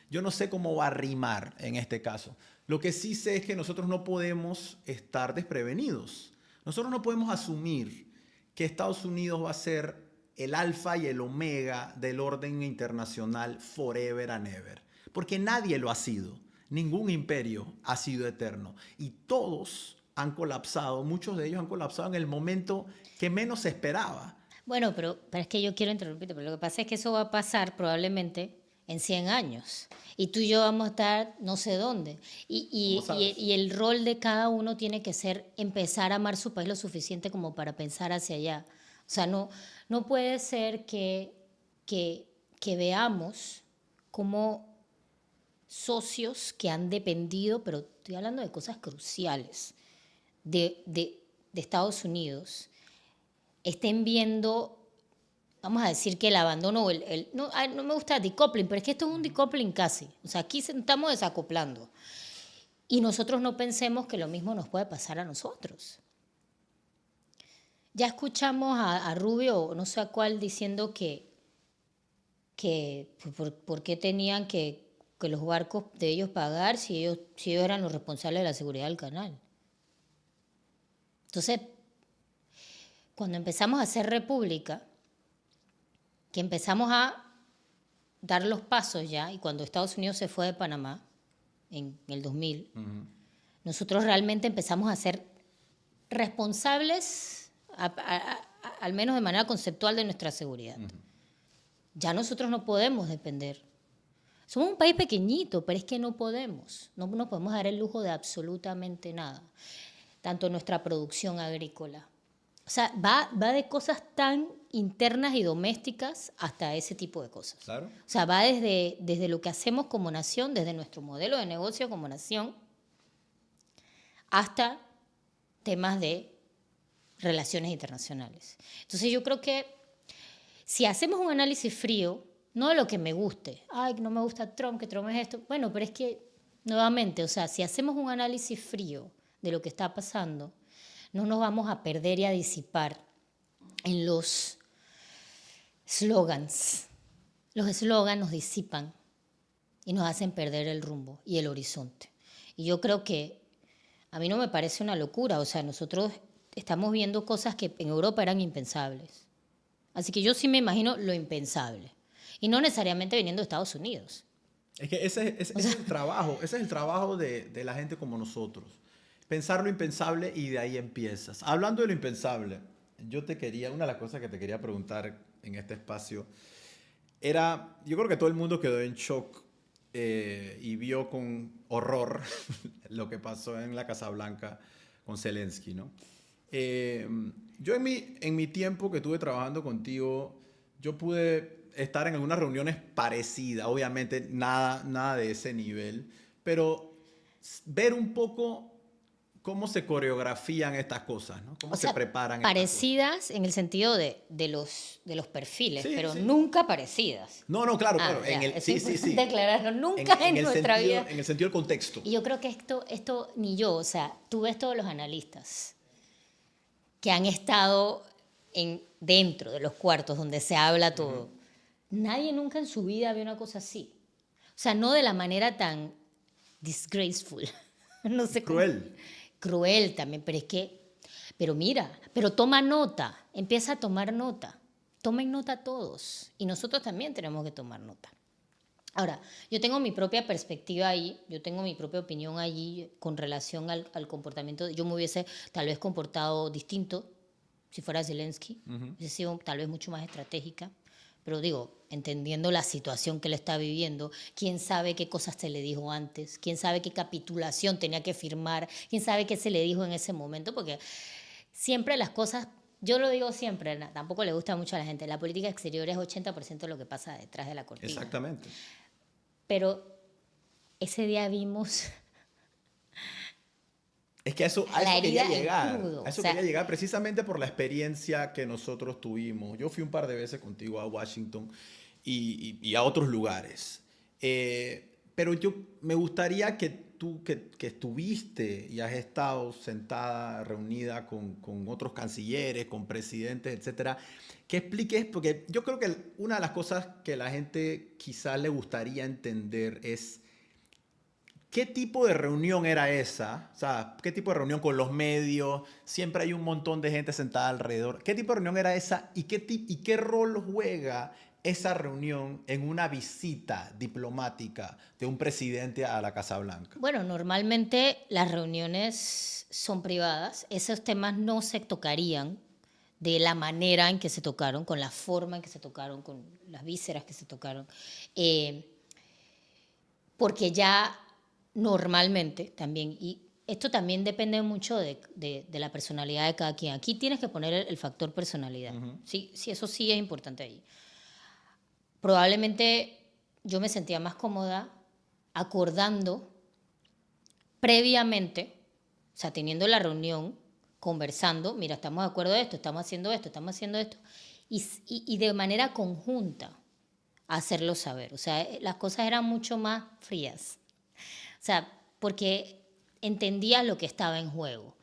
Yo no sé cómo va a rimar en este caso. Lo que sí sé es que nosotros no podemos estar desprevenidos. Nosotros no podemos asumir que Estados Unidos va a ser el alfa y el omega del orden internacional forever and ever. Porque nadie lo ha sido. Ningún imperio ha sido eterno. Y todos han colapsado, muchos de ellos han colapsado en el momento que menos se esperaba. Bueno, pero es que yo quiero interrumpirte, pero lo que pasa es que eso va a pasar probablemente en 100 años. Y tú y yo vamos a estar no sé dónde. Y el rol de cada uno tiene que ser empezar a amar su país lo suficiente como para pensar hacia allá. O sea, no puede ser que veamos como socios que han dependido, pero estoy hablando de cosas cruciales, de Estados Unidos, estén viendo, vamos a decir que el abandono, no me gusta decoupling, pero es que esto es un decoupling casi. O sea, aquí estamos desacoplando. Y nosotros no pensemos que lo mismo nos puede pasar a nosotros. Ya escuchamos a Rubio, no sé a cuál, diciendo que por qué tenían que los barcos de ellos pagar si ellos eran los responsables de la seguridad del canal. Entonces, cuando empezamos a hacer república, que empezamos a dar los pasos ya, y cuando Estados Unidos se fue de Panamá, en el 2000, nosotros realmente empezamos a ser responsables, al menos de manera conceptual, de nuestra seguridad. Ya nosotros no podemos depender. Somos un país pequeñito, pero es que no podemos. No nos podemos dar el lujo de absolutamente nada. Tanto nuestra producción agrícola. O sea, va de cosas tan internas y domésticas hasta ese tipo de cosas. Claro. O sea, va desde lo que hacemos como nación, desde nuestro modelo de negocio como nación, hasta temas de relaciones internacionales. Entonces yo creo que si hacemos un análisis frío, no de lo que me guste, ay, no me gusta Trump, que Trump es esto, bueno, pero es que, nuevamente, o sea, si hacemos un análisis frío de lo que está pasando, no nos vamos a perder y a disipar en los slogans. Los slogans nos disipan y nos hacen perder el rumbo y el horizonte. Y yo creo que a mí no me parece una locura, o sea, nosotros estamos viendo cosas que en Europa eran impensables. Así que yo sí me imagino lo impensable. Y no necesariamente viniendo de Estados Unidos. Es que ese es el trabajo de la gente como nosotros. Pensar lo impensable y de ahí empiezas. Hablando de lo impensable, una de las cosas que te quería preguntar en este espacio era, yo creo que todo el mundo quedó en shock y vio con horror lo que pasó en la Casa Blanca con Zelensky, ¿no? Yo en mi tiempo que estuve trabajando contigo, yo pude estar en algunas reuniones parecidas, obviamente nada de ese nivel, pero ver un poco cómo se coreografían estas cosas, ¿no? Cómo se preparan. Parecidas en el sentido de los perfiles, sí, pero sí. Nunca parecidas. No, claro. Sí. Declararlo, nunca en nuestra vida. En el sentido del contexto. Y yo creo que esto ni yo, o sea, tú ves todos los analistas que han estado dentro de los cuartos donde se habla todo. Nadie nunca en su vida vio una cosa así. O sea, no de la manera tan disgraceful. No sé cómo. Cruel también, pero mira, pero toma nota, empieza a tomar nota. Tomen nota todos. Y nosotros también tenemos que tomar nota. Ahora, yo tengo mi propia perspectiva ahí, yo tengo mi propia opinión allí con relación al comportamiento. Yo me hubiese tal vez comportado distinto si fuera Zelensky. Hubiese sido tal vez mucho más estratégica. Pero digo, entendiendo la situación que él está viviendo, quién sabe qué cosas se le dijo antes, quién sabe qué capitulación tenía que firmar, quién sabe qué se le dijo en ese momento, porque siempre las cosas, yo lo digo siempre, tampoco le gusta mucho a la gente, la política exterior es 80% de lo que pasa detrás de la cortina. Exactamente. Pero ese día vimos... Es que a eso quería llegar. A eso quería llegar precisamente por la experiencia que nosotros tuvimos. Yo fui un par de veces contigo a Washington y a otros lugares. Pero me gustaría que tú que estuviste y has estado sentada, reunida con otros cancilleres, con presidentes, etcétera, que expliques, porque yo creo que una de las cosas que la gente quizás le gustaría entender es qué tipo de reunión era esa, o sea, qué tipo de reunión con los medios, siempre hay un montón de gente sentada alrededor, qué tipo de reunión era esa y qué rol juega esa reunión en una visita diplomática de un presidente a la Casa Blanca. Bueno, normalmente las reuniones son privadas, esos temas no se tocarían de la manera en que se tocaron, con la forma en que se tocaron, con las vísceras que se tocaron, porque ya normalmente también, y esto también depende mucho de la personalidad de cada quien. Aquí tienes que poner el factor personalidad. Sí, sí, eso sí es importante ahí. Probablemente yo me sentía más cómoda acordando previamente, o sea, teniendo la reunión, conversando, mira, estamos de acuerdo de esto, estamos haciendo esto, y de manera conjunta hacerlo saber. O sea, las cosas eran mucho más frías. O sea, porque entendía lo que estaba en juego.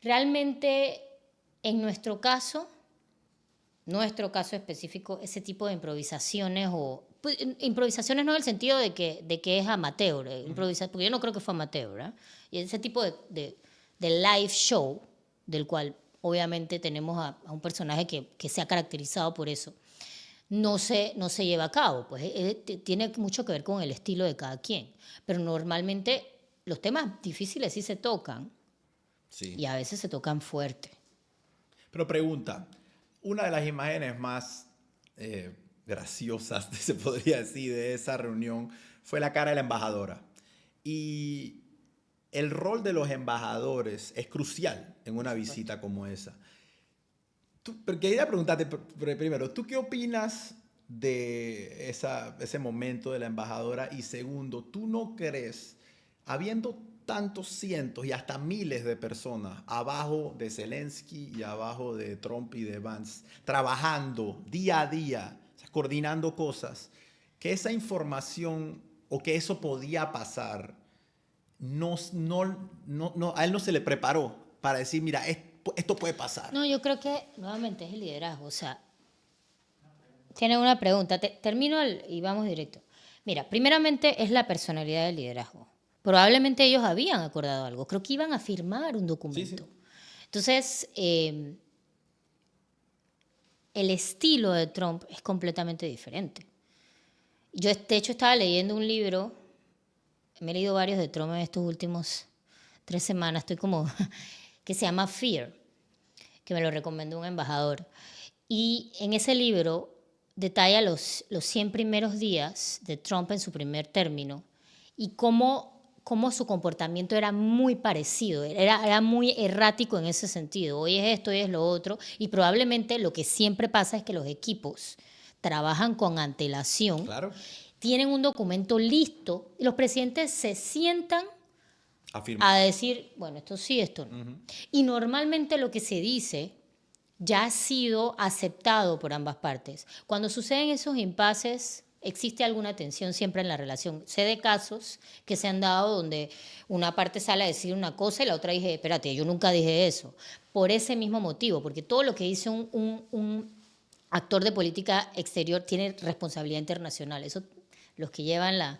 Realmente, en nuestro caso específico, ese tipo de improvisaciones pues, improvisaciones no en el sentido de que es amateur, porque yo no creo que fue amateur, ¿eh? Y ese tipo de live show, del cual obviamente tenemos a un personaje que se ha caracterizado por eso, no se lleva a cabo. Pues tiene mucho que ver con el estilo de cada quien. Pero normalmente los temas difíciles sí se tocan, sí, y a veces se tocan fuerte. Pero pregunta, una de las imágenes más graciosas, se podría decir, de esa reunión fue la cara de la embajadora. Y el rol de los embajadores es crucial en una visita como esa. Pero quería preguntarte primero, ¿tú qué opinas de ese momento de la embajadora? Y segundo, ¿tú no crees, habiendo tantos cientos y hasta miles de personas abajo de Zelensky y abajo de Trump y de Vance, trabajando día a día, o sea, coordinando cosas, que esa información o que eso podía pasar, a él no se le preparó para decir, mira, esto puede pasar? No, yo creo que nuevamente es el liderazgo. O sea, tienen una pregunta. Termino y vamos directo. Mira, primeramente es la personalidad del liderazgo. Probablemente ellos habían acordado algo. Creo que iban a firmar un documento. Sí, sí. Entonces, el estilo de Trump es completamente diferente. Yo, de hecho, estaba leyendo un libro, me he leído varios de Trump en estos últimos 3 semanas, estoy como, que se llama Fear, que me lo recomendó un embajador. Y en ese libro detalla los 100 primeros días de Trump en su primer término y cómo su comportamiento era muy parecido, era muy errático en ese sentido. Hoy es esto, hoy es lo otro, y probablemente lo que siempre pasa es que los equipos trabajan con antelación, claro, tienen un documento listo, y los presidentes se sientan a decir, bueno, esto sí, esto no. Y normalmente lo que se dice ya ha sido aceptado por ambas partes. Cuando suceden esos impases, existe alguna tensión siempre en la relación. Sé de casos que se han dado donde una parte sale a decir una cosa y la otra dice, espérate, yo nunca dije eso. Por ese mismo motivo, porque todo lo que dice un actor de política exterior tiene responsabilidad internacional. Eso los que llevan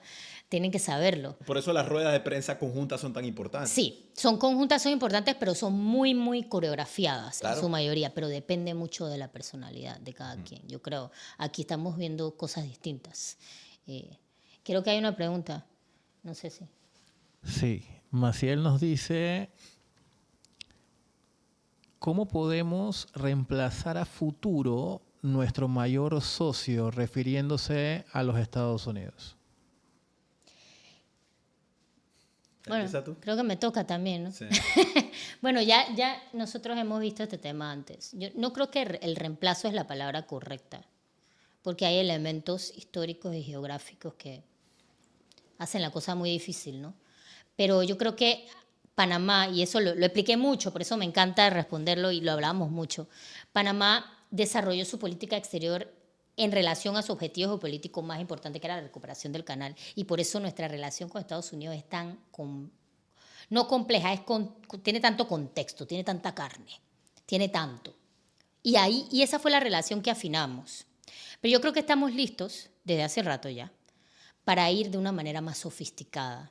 tienen que saberlo. Por eso las ruedas de prensa conjuntas son tan importantes. Sí, son conjuntas, son importantes, pero son muy, muy coreografiadas, claro, en su mayoría, pero depende mucho de la personalidad de cada quien. Yo creo, aquí estamos viendo cosas distintas. Creo que hay una pregunta, no sé si. Sí, Maciel nos dice, ¿cómo podemos reemplazar a futuro nuestro mayor socio, refiriéndose a los Estados Unidos? Bueno, creo que me toca también, ¿no? Sí. Bueno, ya nosotros hemos visto este tema antes. Yo no creo que el reemplazo es la palabra correcta, porque hay elementos históricos y geográficos que hacen la cosa muy difícil, ¿no? Pero yo creo que Panamá, y eso lo expliqué mucho, por eso me encanta responderlo y lo hablamos mucho, Panamá desarrolló su política exterior en relación a su objetivo geopolítico más importante, que era la recuperación del canal. Y por eso nuestra relación con Estados Unidos es tan, no compleja, tiene tanto contexto, tiene tanta carne, tiene tanto. Y esa fue la relación que afinamos. Pero yo creo que estamos listos, desde hace rato ya, para ir de una manera más sofisticada,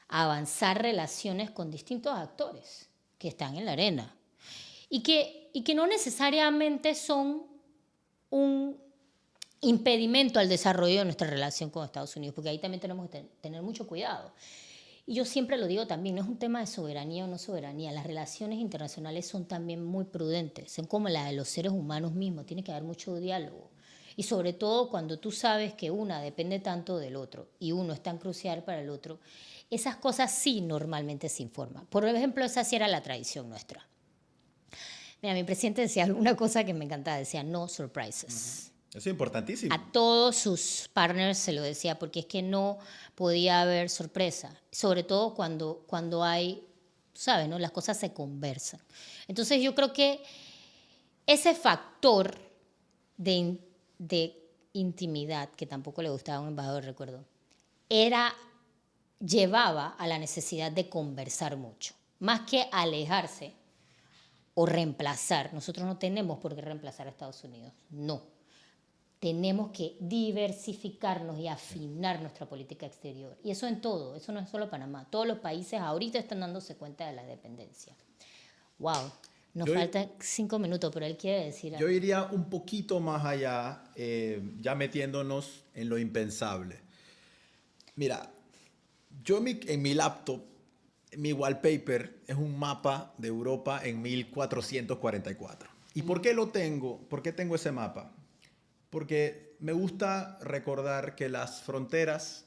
a avanzar relaciones con distintos actores que están en la arena. Y que no necesariamente son un impedimento al desarrollo de nuestra relación con Estados Unidos, porque ahí también tenemos que tener mucho cuidado. Y yo siempre lo digo también, no es un tema de soberanía o no soberanía, las relaciones internacionales son también muy prudentes, son como las de los seres humanos mismos, tiene que haber mucho diálogo. Y sobre todo cuando tú sabes que una depende tanto del otro y uno es tan crucial para el otro, esas cosas sí normalmente se informan. Por ejemplo, esa sí era la tradición nuestra. Mira, mi presidente decía una cosa que me encantaba, decía no surprises. Eso es importantísimo. A todos sus partners se lo decía, porque es que no podía haber sorpresa, sobre todo cuando hay, ¿sabes? ¿No? Las cosas se conversan. Entonces yo creo que ese factor de intimidad, que tampoco le gustaba a un embajador, recuerdo, llevaba a la necesidad de conversar mucho, más que alejarse o reemplazar. Nosotros no tenemos por qué reemplazar a Estados Unidos, no. Tenemos que diversificarnos y afinar nuestra política exterior. Y eso en todo, eso no es solo Panamá. Todos los países ahorita están dándose cuenta de la dependencia. Wow, nos faltan 5 minutos, pero él quiere decir algo. Yo iría un poquito más allá, ya metiéndonos en lo impensable. Mira, yo en mi laptop, mi wallpaper es un mapa de Europa en 1444. ¿Y por qué lo tengo? ¿Por qué tengo ese mapa? Porque me gusta recordar que las fronteras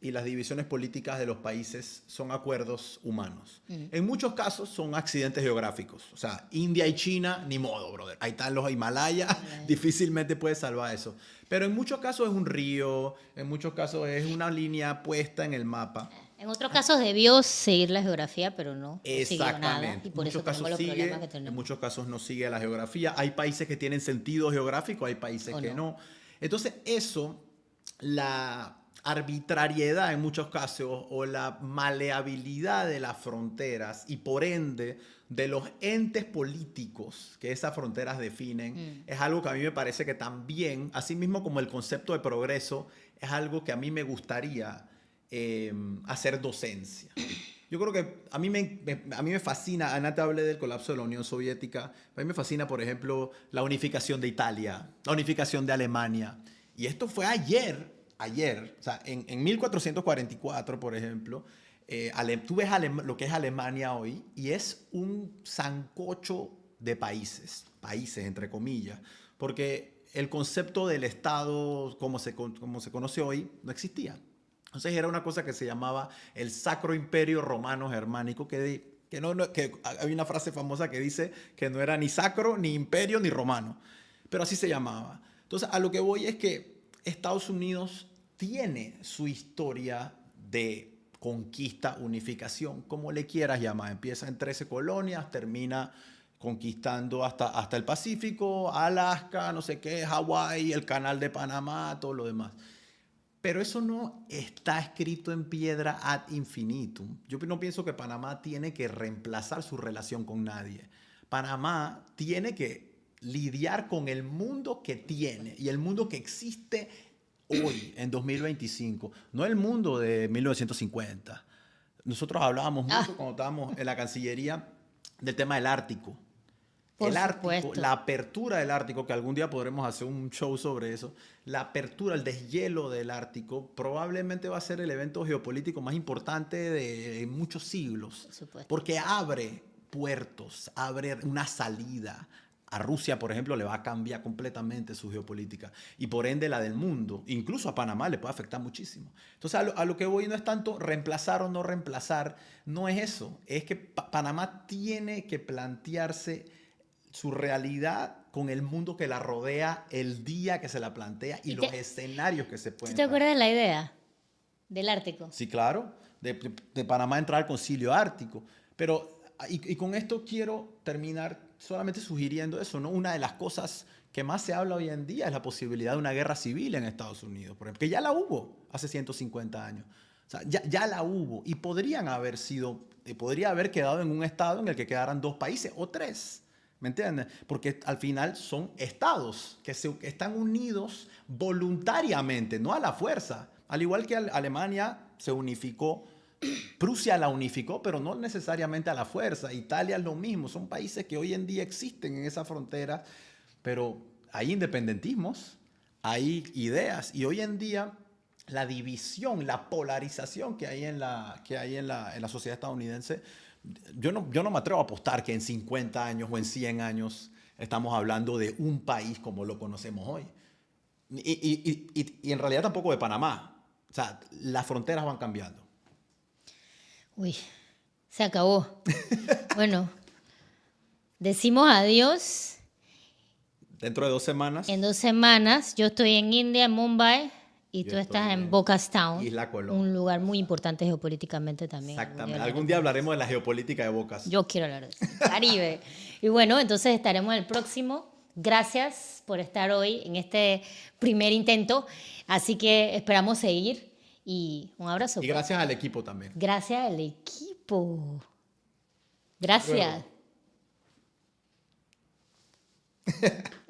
y las divisiones políticas de los países son acuerdos humanos. En muchos casos son accidentes geográficos. O sea, India y China, ni modo, brother. Ahí están los Himalayas, difícilmente puedes salvar eso. Pero en muchos casos es un río, en muchos casos es una línea puesta en el mapa. En otros casos debió seguir la geografía, pero no siguió nada. Exactamente. Y por eso tenemos los problemas que tenemos. En muchos casos no sigue la geografía. Hay países que tienen sentido geográfico, hay países que no. Entonces eso, la arbitrariedad en muchos casos o la maleabilidad de las fronteras y por ende de los entes políticos que esas fronteras definen, es algo que a mí me parece que también, así mismo como el concepto de progreso, es algo que a mí me gustaría hacer docencia. Yo creo que a mí me fascina, Ana te hablé del colapso de la Unión Soviética, a mí me fascina, por ejemplo, la unificación de Italia, la unificación de Alemania. Y esto fue ayer, o sea, en 1444, por ejemplo, tú ves lo que es Alemania hoy y es un sancocho de países entre comillas, porque el concepto del Estado como se conoce hoy no existía. Entonces era una cosa que se llamaba el Sacro Imperio Romano Germánico, que hay una frase famosa que dice que no era ni sacro, ni imperio, ni romano, pero así se llamaba. Entonces a lo que voy es que Estados Unidos tiene su historia de conquista, unificación, como le quieras llamar. Empieza en 13 colonias, termina conquistando hasta el Pacífico, Alaska, no sé qué, Hawái, el Canal de Panamá, todo lo demás. Pero eso no está escrito en piedra ad infinitum. Yo no pienso que Panamá tiene que reemplazar su relación con nadie. Panamá tiene que lidiar con el mundo que tiene y el mundo que existe hoy, en 2025. No el mundo de 1950. Nosotros hablábamos mucho cuando estábamos en la Cancillería del tema del Ártico. El Ártico, la apertura del Ártico, que algún día podremos hacer un show sobre eso, la apertura, el deshielo del Ártico, probablemente va a ser el evento geopolítico más importante de muchos siglos. Porque abre puertos, abre una salida. A Rusia, por ejemplo, le va a cambiar completamente su geopolítica y por ende la del mundo. Incluso a Panamá le puede afectar muchísimo. Entonces a lo que voy no es tanto reemplazar o no reemplazar, no es eso. Es que Panamá tiene que plantearse su realidad con el mundo que la rodea el día que se la plantea y los escenarios que se pueden. ¿Tú te acuerdas de la idea del Ártico? Sí, claro, de Panamá entrar al Concilio Ártico. Pero, y con esto quiero terminar solamente sugiriendo eso, ¿no? Una de las cosas que más se habla hoy en día es la posibilidad de una guerra civil en Estados Unidos, por ejemplo, que ya la hubo hace 150 años. O sea, ya la hubo y podría haber quedado en un estado en el que quedaran 2 países o 3. ¿Me entiendes? Porque al final son estados que están unidos voluntariamente, no a la fuerza. Al igual que Alemania se unificó, Prusia la unificó, pero no necesariamente a la fuerza. Italia es lo mismo. Son países que hoy en día existen en esa frontera, pero hay independentismos, hay ideas. Y hoy en día la división, la polarización que hay en la sociedad estadounidense, yo no me atrevo a apostar que en 50 años o en 100 años estamos hablando de un país como lo conocemos hoy. Y en realidad tampoco de Panamá. O sea, las fronteras van cambiando. Uy, se acabó. Bueno, decimos adiós. Dentro de 2 semanas. En 2 semanas, yo estoy en India, en Mumbai, y Yo tú estás estoy en en Bocas Town, Isla Colón. un lugar muy importante geopolíticamente también. Exactamente. Algún día hablaremos de la geopolítica de Bocas. Yo quiero hablar de eso. Caribe. Y bueno, entonces estaremos en el próximo. Gracias por estar hoy en este primer intento. Así que esperamos seguir. Y un abrazo. Y gracias al equipo también. Gracias al equipo. Gracias. Luego.